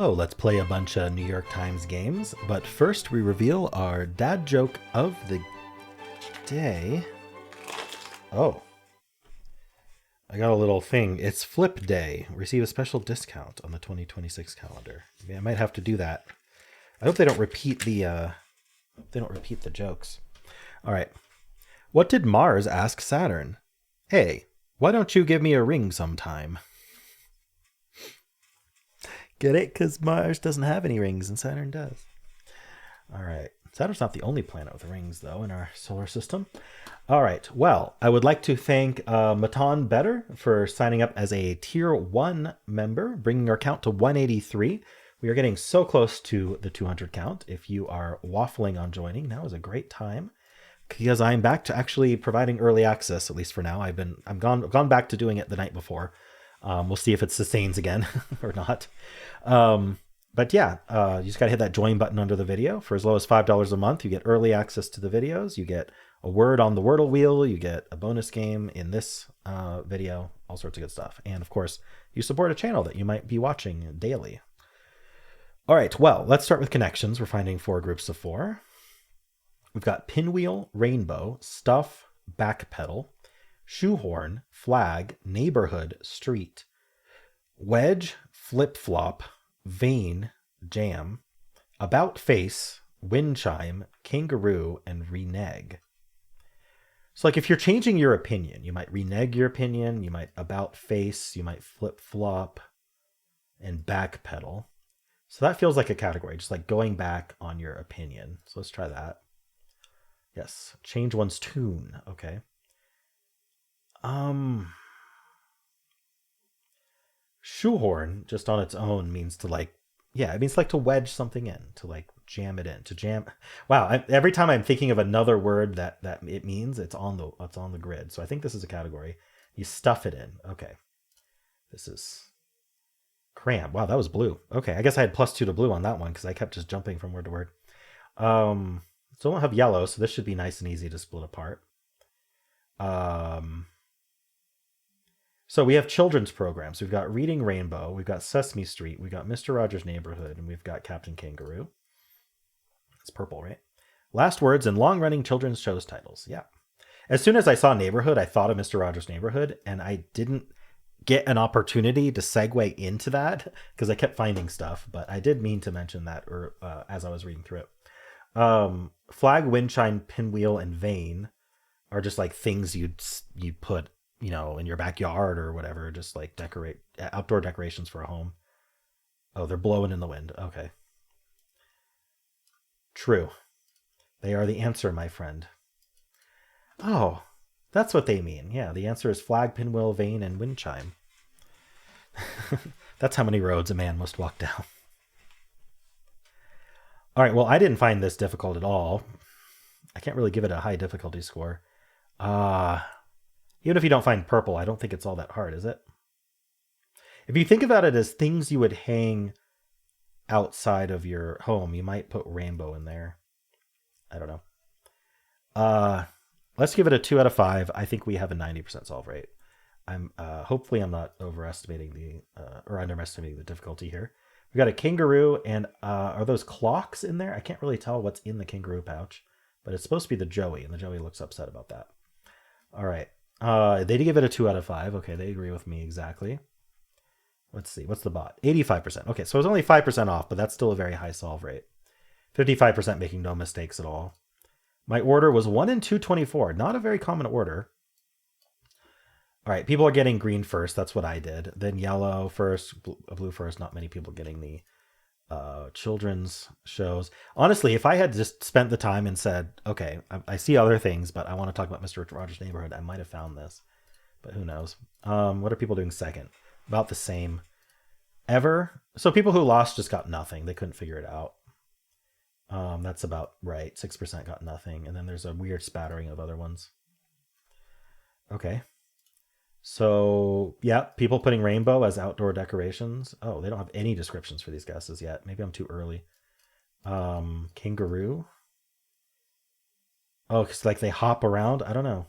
Oh, let's play a bunch of New York Times games, but first we reveal our dad joke of the day. Oh, I got a little thing. It's Flip Day. Receive a special discount on the 2026 calendar. Maybe I might have to do that. I hope they don't repeat the jokes. All right. What did Mars ask Saturn? Hey, why don't you give me a ring sometime? Get it? Because Mars doesn't have any rings and Saturn does. All right. Saturn's not the only planet with rings, though, in our solar system. All right. Well, I would like to thank Matan Better for signing up as a Tier 1 member, bringing our count to 183. We are getting so close to the 200 count. If you are waffling on joining, now is a great time because I'm back to actually providing early access, at least for now. I've gone back to doing it the night before. We'll see if it sustains again or not. But yeah, you just gotta hit that join button under the video. For as low as $5 a month, you get early access to the videos. You get a word on the Wordle wheel. You get a bonus game in this video, all sorts of good stuff. And of course, you support a channel that you might be watching daily. All right, well, let's start with connections. We're finding 4 groups of 4. We've got pinwheel, rainbow, stuff, backpedal, shoehorn, flag, neighborhood, street, wedge, flip-flop, vein, jam, about face, wind chime, kangaroo, and renege. So like if you're changing your opinion, you might renege your opinion, you might about face, you might flip-flop, and backpedal. So that feels like a category, just like going back on your opinion. So let's try that. Yes, change one's tune. Okay. Shoehorn just on its own means to like, yeah, it means like to wedge something in, to like jam it in, to jam. Wow, every time I'm thinking of another word that it means, it's on the grid. So I think this is a category. You stuff it in. Okay, this is cram. Wow, that was blue. Okay, I guess I had +2 to blue on that one because I kept just jumping from word to word. Still don't have yellow, so this should be nice and easy to split apart. So we have children's programs. We've got Reading Rainbow, we've got Sesame Street, we've got Mr. Rogers' Neighborhood, and we've got Captain Kangaroo. It's purple, right? Last words in long-running children's shows titles. Yeah. As soon as I saw Neighborhood, I thought of Mr. Rogers' Neighborhood, and I didn't get an opportunity to segue into that because I kept finding stuff, but I did mean to mention that as I was reading through it. Flag, windchime, pinwheel, and vein are just like things you'd put, in your backyard or whatever, just like decorate outdoor decorations for a home. Oh, they're blowing in the wind. Okay. True. They are the answer, my friend. Oh, that's what they mean. Yeah, the answer is flag, pinwheel, vein, and wind chime. That's how many roads a man must walk down. All right, well, I didn't find this difficult at all. I can't really give it a high difficulty score. Even if you don't find purple, I don't think it's all that hard, is it? If you think about it as things you would hang outside of your home, you might put rainbow in there. I don't know. Let's give it a 2 out of 5. I think we have a 90% solve rate. Hopefully I'm not overestimating or underestimating the difficulty here. We got a kangaroo, and are those clocks in there? I can't really tell what's in the kangaroo pouch, but it's supposed to be the Joey, and the Joey looks upset about that. All right. They did give it a 2 out of 5. Okay, they agree with me exactly. Let's see. What's the bot? 85%. Okay, so it's only 5% off, but that's still a very high solve rate. 55% making no mistakes at all. My order was 1 in 224. Not a very common order. All right, people are getting green first. That's what I did. Then yellow first, blue first. Not many people getting the children's shows. Honestly, if I had just spent the time and said, okay, I see other things, but I want to talk about Mr. Rogers' Neighborhood, I might have found this, but who knows? What are people doing second? About the same. Ever? So people who lost just got nothing. They couldn't figure it out. That's about right. 6% got nothing. And then there's a weird spattering of other ones. Okay. So, yeah, people putting rainbow as outdoor decorations. Oh, they don't have any descriptions for these guesses yet. Maybe I'm too early. Kangaroo. Oh, because like they hop around. I don't know.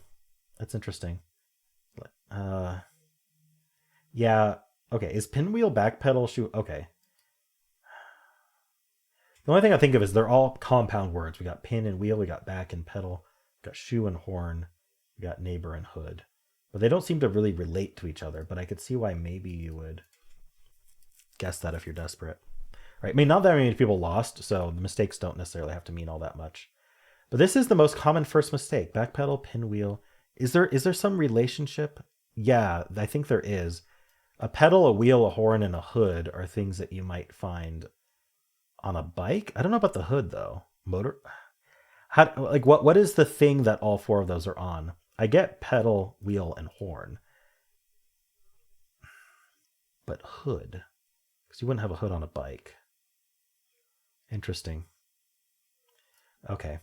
That's interesting. Yeah. Okay. Is pinwheel backpedal shoe? Okay. The only thing I think of is they're all compound words. We got pin and wheel, we got back and pedal, we got shoe and horn, we got neighbor and hood. But they don't seem to really relate to each other, but I could see why maybe you would guess that if you're desperate. Right? I mean, not that many people lost, so the mistakes don't necessarily have to mean all that much. But this is the most common first mistake. Back pedal, pinwheel. Is there some relationship? Yeah, I think there is. A pedal, a wheel, a horn, and a hood are things that you might find on a bike. I don't know about the hood though. Motor. How like what is the thing that all four of those are on? I get pedal, wheel, and horn, but hood, because you wouldn't have a hood on a bike. Interesting. Okay,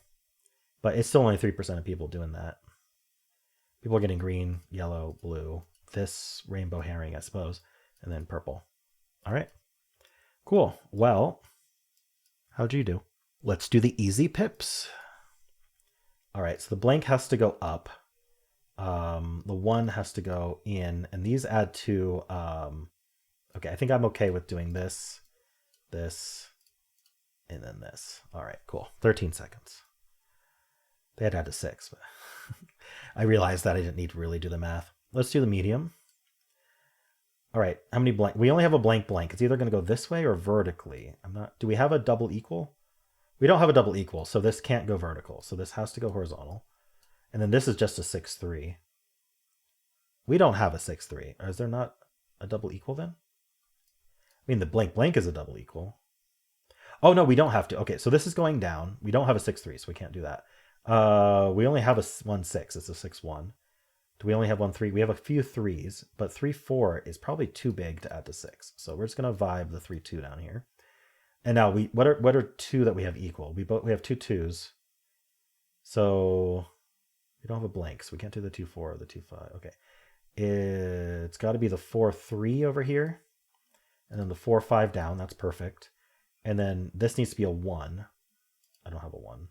but it's still only 3% of people doing that. People are getting green, yellow, blue, this rainbow herring, I suppose, and then purple. All right, cool. Well, how'd you do? Let's do the easy pips. All right, so the blank has to go up. The one has to go in, and these add to. Okay, I think I'm okay with doing this, this, and then this. All right, cool. 13 seconds. They had to add to 6, but I realized that I didn't need to really do the math. Let's do the medium. All right, how many blank? We only have a blank blank. It's either going to go this way or vertically. I'm not. Do we have a double equal? We don't have a double equal, so this can't go vertical. So this has to go horizontal. And then this is just a 6-3. We don't have a 6-3. Is there not a double equal then? I mean, the blank blank is a double equal. Oh, no, we don't have to. Okay, so this is going down. We don't have a 6-3, so we can't do that. We only have a 1-6. It's a 6-1. Do we only have 1-3? We have a few 3s, but 3-4 is probably too big to add to 6. So we're just going to vibe the 3-2 down here. And now what are two that we have equal? We have two 2s. So we don't have a blank, so we can't do the 2-4 or the 2-5. Okay. It's got to be the 4-3 over here. And then the 4-5 down. That's perfect. And then this needs to be a 1. I don't have a 1.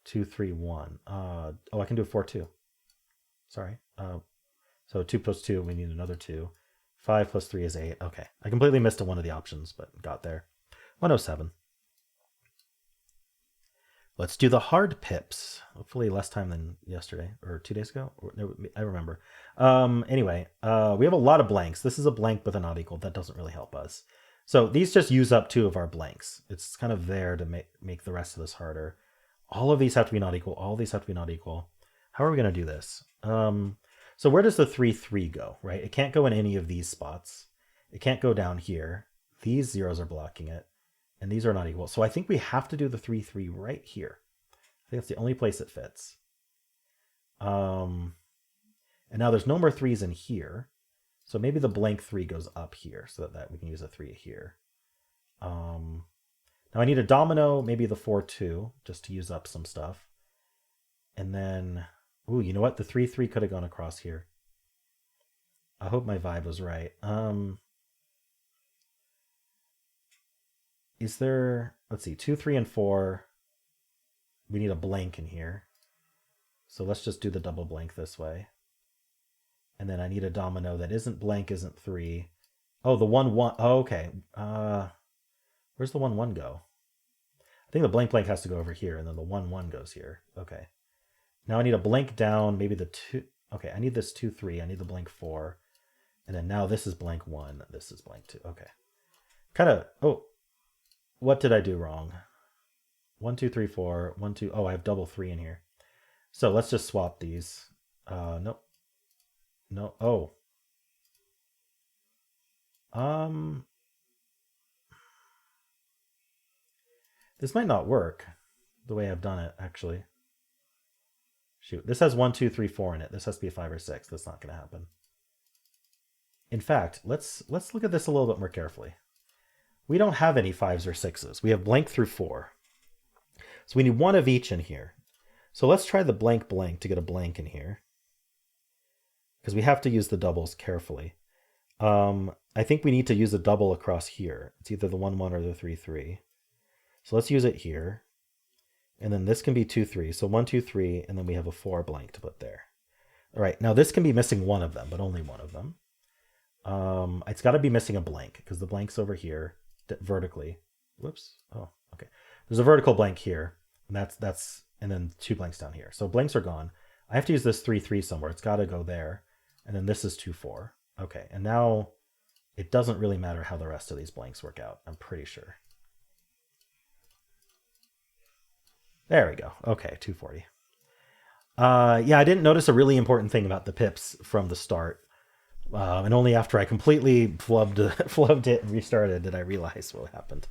2-3-1. Oh, I can do a 4-2. Sorry. So 2 plus 2, we need another 2. 5 plus 3 is 8. Okay. I completely missed one of the options, but got there. 107. Let's do the hard pips. Hopefully less time than yesterday or 2 days ago. I remember. Anyway, we have a lot of blanks. This is a blank with a not equal. That doesn't really help us. So these just use up 2 of our blanks. It's kind of there to make the rest of this harder. All of these have to be not equal. All of these have to be not equal. How are we going to do this? So where does the 3-3 go, right? It can't go in any of these spots. It can't go down here. These zeros are blocking it. And these are not equal. So I think we have to do the 3-3 right here. I think that's the only place it fits. And now there's no more 3s in here. So maybe the blank 3 goes up here so that we can use a 3 here. Now I need a domino, maybe the 4-2, just to use up some stuff. And then, ooh, you know what? The 3-3 could have gone across here. I hope my vibe was right. Is there, let's see, 2, 3, and 4. We need a blank in here. So let's just do the double blank this way. And then I need a domino that isn't blank, isn't 3. Oh, the 1-1. Oh, okay. Where's the 1-1 go? I think the blank blank has to go over here, and then the 1-1 goes here. Okay. Now I need a blank down, maybe the 2. Okay, I need this 2-3. I need the blank 4. And then now this is blank 1. This is blank 2. Okay. Kind of, oh, what did I do wrong? 1, 2, 3, 4. 1, 2. Oh, I have double 3 in here. So let's just swap these. Nope. No. Oh. This might not work the way I've done it, actually. Shoot. This has 1, 2, 3, 4 in it. This has to be a 5 or 6. That's not going to happen. In fact, let's look at this a little bit more carefully. We don't have any 5s or 6s. We have blank through 4. So we need one of each in here. So let's try the blank blank to get a blank in here, because we have to use the doubles carefully. I think we need to use a double across here. It's either the 1-1 or the 3-3. So let's use it here. And then this can be 2-3. So 1, 2, 3, and then we have a 4 blank to put there. All right, now this can be missing one of them, but only one of them. It's got to be missing a blank because the blank's over here vertically. Whoops. Oh, okay. There's a vertical blank here, and and then 2 blanks down here. So blanks are gone. I have to use this 3-3 somewhere. It's got to go there, and then this is 2-4. Okay, and now it doesn't really matter how the rest of these blanks work out. I'm pretty sure. There we go. Okay, 240. Yeah, I didn't notice a really important thing about the pips from the start. And only after I completely flubbed it and restarted did I realize what happened.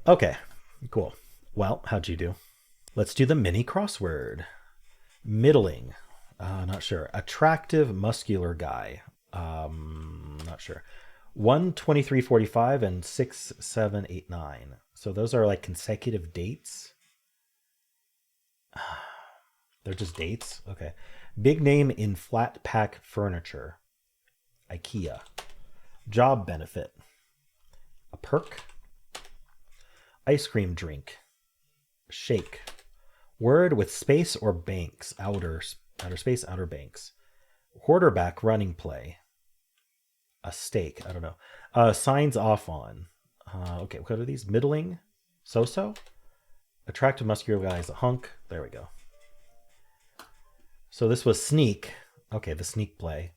Okay, cool. Well, how'd you do? Let's do the mini crossword. Middling. Not sure. Attractive, muscular guy. Not sure. 12345 and 6789. So those are like consecutive dates. They're just dates? Okay. Big name in flat pack furniture. IKEA. Job benefit. A perk. Ice cream drink. Shake. Word with space or banks. Outer space, outer banks. Quarterback running play. A stake. I don't know. Signs off on. Okay, what are these? Middling. So-so. Attractive muscular guy is a hunk. There we go. So this was sneak. Okay, the sneak play.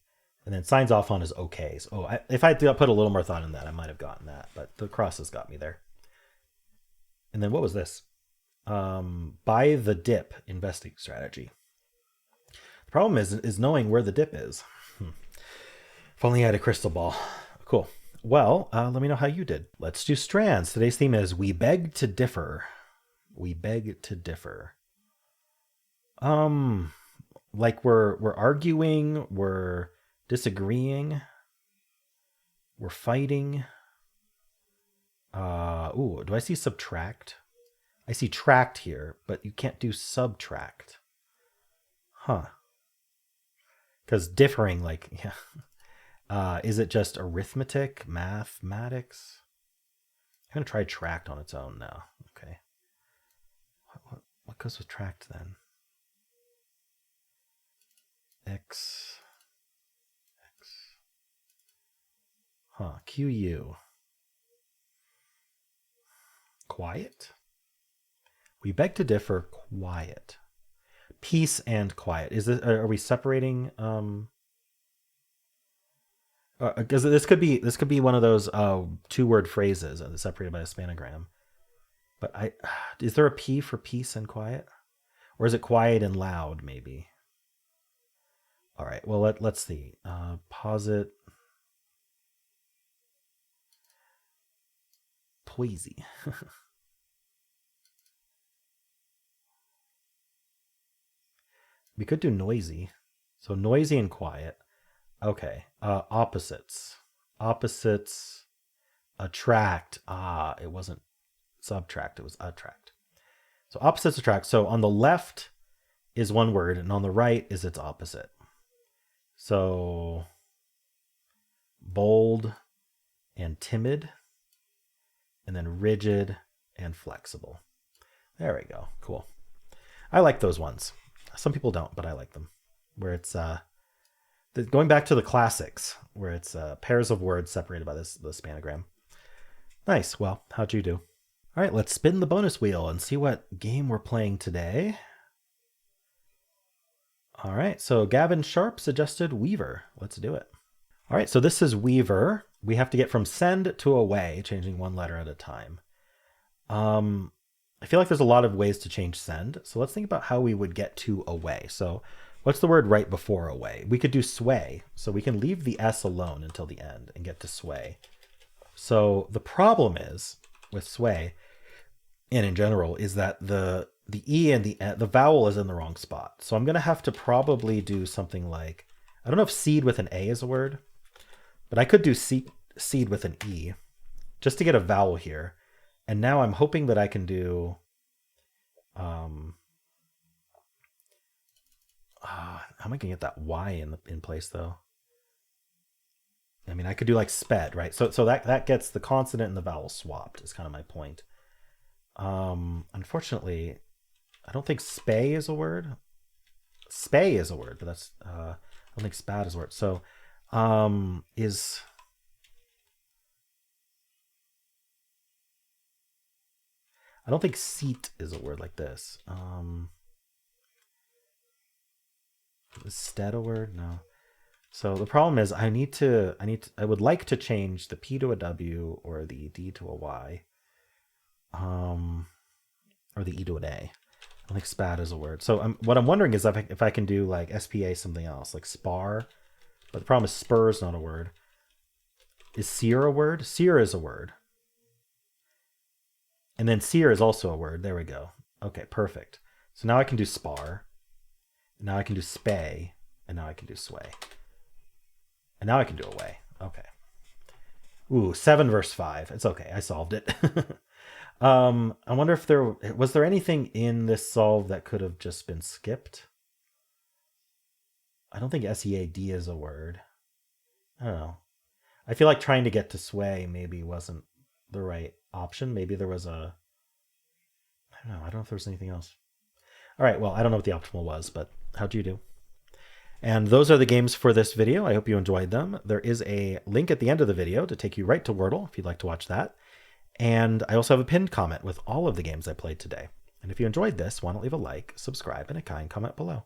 And then signs off on is okays. Oh, if I put a little more thought in that, I might have gotten that. But the crosses got me there. And then what was this? Buy the dip investing strategy. The problem is knowing where the dip is. If only I had a crystal ball. Cool. Well, let me know how you did. Let's do strands. Today's theme is we beg to differ. We beg to differ. Like we're arguing, we're disagreeing, we're fighting. Ooh, do I see subtract? I see tract here, but you can't do subtract. Huh. Because differing, like, yeah. Is it just arithmetic, mathematics? I'm going to try tract on its own now. Okay. What goes with tract then? X. Huh. QU. Quiet? We beg to differ. Quiet. Peace and quiet. Are we separating? Because this could be one of those 2-word phrases separated by a spanogram. But is there a P for peace and quiet, or is it quiet and loud? Maybe. All right. Well, let's see. Posit. Poisy. We could do noisy. So noisy and quiet. Okay. Opposites. Opposites attract. It wasn't subtract. It was attract. So opposites attract. So on the left is one word, and on the right is its opposite. So bold and timid, and then rigid and flexible. There we go. Cool. I like those ones. Some people don't, but I like them. Where it's going back to the classics, where it's pairs of words separated by the spanogram. Nice. Well, how'd you do? All right, let's spin the bonus wheel and see what game we're playing today. All right, so Gavin Sharp suggested Weaver. Let's do it. All right, so this is Weaver. We have to get from send to away, changing one letter at a time. I feel like there's a lot of ways to change send. So let's think about how we would get to away. So what's the word right before away? We could do sway. So we can leave the S alone until the end and get to sway. So the problem is with sway, and in general, is that the E and the vowel is in the wrong spot. So I'm going to have to probably do something like, I don't know if seed with an A is a word, but I could do seed with an E just to get a vowel here. And now I'm hoping that I can do, how am I going to get that Y in place though? I mean, I could do like sped, right? So that gets the consonant and the vowel swapped is kind of my point. Unfortunately, I don't think spay is a word. Spay is a word, but that's, I don't think spad is a word. So is... I don't think seat is a word like this. Is stead a word? No. So the problem is I would like to change the P to a W or the D to a Y. Or the E to an A. I don't think spat is a word. So what I'm wondering is if I can do like SPA something else, like spar. But the problem is spur is not a word. Is sear a word? Sear is a word. And then sear is also a word. There we go. Okay, perfect. So now I can do spar. Now I can do spay. And now I can do sway. And now I can do away. Okay. Ooh, 7 verse 5. It's okay. I solved it. I wonder if was there anything in this solve that could have just been skipped? I don't think SEAD is a word. I don't know. I feel like trying to get to sway maybe wasn't the right option. Maybe there was a... I don't know. I don't know if there was anything else. All right. Well, I don't know what the optimal was, but how'd you do? And those are the games for this video. I hope you enjoyed them. There is a link at the end of the video to take you right to Wordle if you'd like to watch that. And I also have a pinned comment with all of the games I played today. And if you enjoyed this, why don't leave a like, subscribe, and a kind comment below.